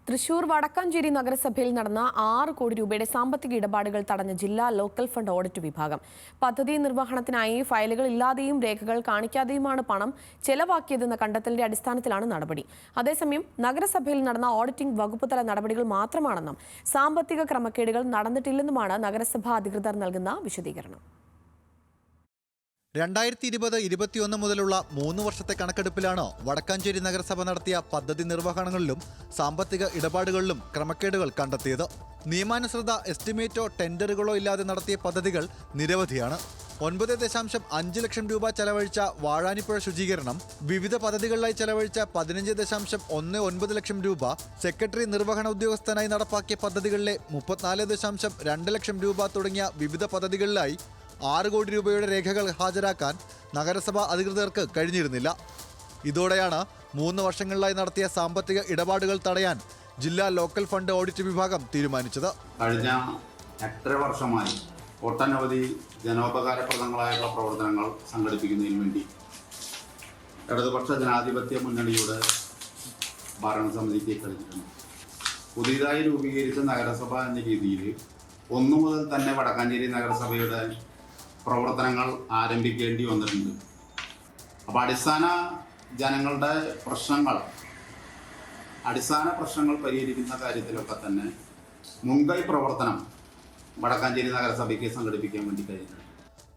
തൃശൂർ വടക്കാഞ്ചേരി നഗരസഭയിൽ നടന്ന 6 കോടി രൂപയുടെ സാമ്പത്തിക ഇടപാടുകൾ തടഞ്ഞ ജില്ലാ ലോക്കൽ ഫണ്ട് ഓഡിറ്റ് വിഭാഗം. പദ്ധതി നിർവഹണത്തിനായി ഫയലുകൾ ഇല്ലാതെയും രേഖകൾ കാണിക്കാതെയുമാണ് പണം ചെലവാക്കിയതെന്ന കണ്ടെത്തലിന്റെ അടിസ്ഥാനത്തിലാണ് നടപടി. അതേസമയം നഗരസഭയിൽ നടന്ന ഓഡിറ്റിംഗ് വകുപ്പുതല നടപടികൾ മാത്രമാണെന്നും സാമ്പത്തിക ക്രമക്കേടുകൾ നടന്നിട്ടില്ലെന്നുമാണ് നഗരസഭാ അധികൃതർ നൽകുന്ന വിശദീകരണം. 2020-21 മുതലുള്ള 3 വർഷത്തെ കണക്കെടുപ്പിലാണ് വടക്കാഞ്ചേരി നഗരസഭ നടത്തിയ പദ്ധതി നിർവഹണങ്ങളിലും സാമ്പത്തിക ഇടപാടുകളിലും ക്രമക്കേടുകൾ കണ്ടെത്തിയത്. നിയമാനുസൃത എസ്റ്റിമേറ്റോ ടെൻഡറുകളോ ഇല്ലാതെ നടത്തിയ പദ്ധതികൾ നിരവധിയാണ്. 9.5 ലക്ഷം രൂപ ചെലവഴിച്ച വാഴാനിപ്പുഴ ശുചീകരണം, വിവിധ പദ്ധതികളിലായി ചെലവഴിച്ച 15.19 ലക്ഷം രൂപ, സെക്രട്ടറി നിർവഹണ ഉദ്യോഗസ്ഥനായി നടപ്പാക്കിയ പദ്ധതികളിലെ 34.2 ലക്ഷം രൂപ തുടങ്ങിയ വിവിധ പദ്ധതികളിലായി 6 കോടി രൂപയുടെ രേഖകൾ ഹാജരാക്കാൻ നഗരസഭാ അധികൃതർക്ക് കഴിഞ്ഞിരുന്നില്ല. ഇതോടെയാണ് 3 വർഷങ്ങളിലായി നടത്തിയ സാമ്പത്തിക ഇടപാടുകൾ തടയാൻ ജില്ലാ ലോക്കൽ ഫണ്ട് ഓഡിറ്റ് വിഭാഗം തീരുമാനിച്ചത്. കഴിഞ്ഞ 8 വർഷമായി ഒട്ടനവധി ജനോപകാരപ്രദങ്ങളായുള്ള പ്രവർത്തനങ്ങൾ സംഘടിപ്പിക്കുന്നതിന് വേണ്ടി ഇടതുപക്ഷ ജനാധിപത്യ മുന്നണിയുടെ ഭരണസമിതിക്ക് കഴിഞ്ഞിട്ടുണ്ട്. പുതിയതായി രൂപീകരിച്ച നഗരസഭ എന്ന രീതിയിൽ 1 മുതൽ തന്നെ വടക്കാഞ്ചേരി നഗരസഭയുടെ പ്രവർത്തനങ്ങൾ ആരംഭിക്കേണ്ടി വന്നിട്ടുണ്ട്. അപ്പോൾ ജനങ്ങളുടെ അടിസ്ഥാന പ്രശ്നങ്ങൾ പരിഹരിക്കുന്ന കാര്യത്തിലൊക്കെ തന്നെ മുൻകൈ പ്രവർത്തനം വടക്കാഞ്ചേരി നഗരസഭയ്ക്ക് സംഘടിപ്പിക്കാൻ വേണ്ടി കഴിഞ്ഞിട്ടുണ്ട്.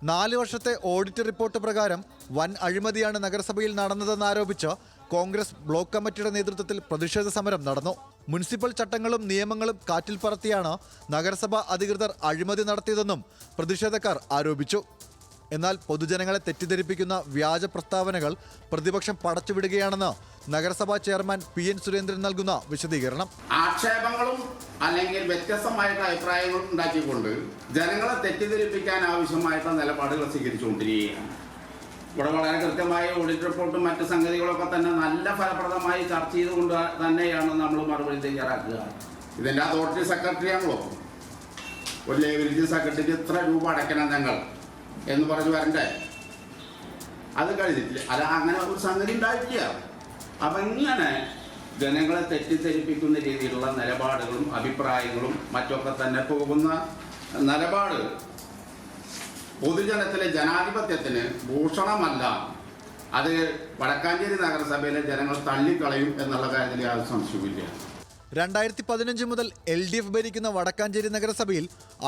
4 വർഷത്തെ ഓഡിറ്റ് റിപ്പോർട്ട് പ്രകാരം വൻ അഴിമതിയാണ് നഗരസഭയിൽ നടന്നതെന്നാരോപിച്ച് കോൺഗ്രസ് ബ്ലോക്ക് കമ്മിറ്റിയുടെ നേതൃത്വത്തിൽ പ്രതിഷേധ സമരം നടന്നു. മുനിസിപ്പൽ ചട്ടങ്ങളും നിയമങ്ങളും കാറ്റിൽ പറത്തിയാണ് നഗരസഭ അധികൃതർ അഴിമതി നടത്തിയതെന്നും പ്രതിഷേധക്കാർ ആരോപിച്ചു. എന്നാൽ പൊതുജനങ്ങളെ തെറ്റിദ്ധരിപ്പിക്കുന്ന വ്യാജ പ്രസ്താവനകൾ പ്രതിപക്ഷം പടച്ചുവിടുകയാണെന്ന് നഗരസഭാ ചെയർമാൻ PN സുരേന്ദ്രൻ നൽകുന്ന വിശദീകരണം. ആക്ഷേപങ്ങളും അല്ലെങ്കിൽ വ്യത്യസ്തമായിട്ടുള്ള അഭിപ്രായങ്ങളും ഉണ്ടാക്കിക്കൊണ്ട് ജനങ്ങളെ തെറ്റിദ്ധരിപ്പിക്കാൻ ആവശ്യമായിട്ടുള്ള നിലപാടുകൾ സ്വീകരിച്ചുകൊണ്ടിരിക്കുകയാണ്. ഇവിടെ വളരെ കൃത്യമായ ഓഡിറ്റ് റിപ്പോർട്ടും മറ്റ് സംഗതികളൊക്കെ തന്നെ നല്ല ഫലപ്രദമായി ചർച്ച ചെയ്തുകൊണ്ട് തന്നെയാണ് നമ്മൾ മറുപടി തയ്യാറാക്കുക. ഇതിൻ്റെ അതോറിറ്റി സെക്രട്ടറിയാണല്ലോ, ഒരു ലൈബ്രറി സെക്രട്ടറിക്ക് ഇത്ര രൂപ അടയ്ക്കണം ഞങ്ങൾ എന്ന് പറഞ്ഞു വരണ്ടേ? അത് കഴിഞ്ഞിട്ടില്ല, അല്ല അങ്ങനെ ഒരു സംഗതി ഉണ്ടായിട്ടില്ല. അപ്പം ഇങ്ങനെ ജനങ്ങളെ തെറ്റിദ്ധരിപ്പിക്കുന്ന രീതിയിലുള്ള നിലപാടുകളും അഭിപ്രായങ്ങളും മറ്റൊക്കെ തന്നെ പോകുന്ന നിലപാട് പൊതുജനത്തിലെ ജനാധിപത്യത്തിന് ഭൂഷണമല്ല. അത് വടക്കാഞ്ചേരി നഗരസഭയിലെ ജനങ്ങൾ തള്ളിക്കളയും എന്നുള്ള കാര്യത്തിൽ യാതൊരു സംശയവുമില്ല. 2015 മുതൽ LDF ഭരിക്കുന്ന വടക്കാഞ്ചേരി നഗരസഭയിൽ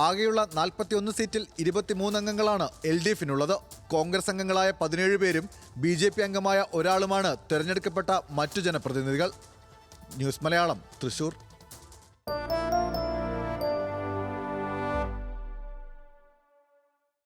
ആകെയുള്ള 41 സീറ്റിൽ 23 അംഗങ്ങളാണ് LDFിനുള്ളത്. കോൺഗ്രസ് അംഗങ്ങളായ 17 പേരും BJP അംഗമായ ഒരാളുമാണ് തെരഞ്ഞെടുക്കപ്പെട്ട മറ്റു ജനപ്രതിനിധികൾ. ന്യൂസ് മലയാളം, തൃശൂർ.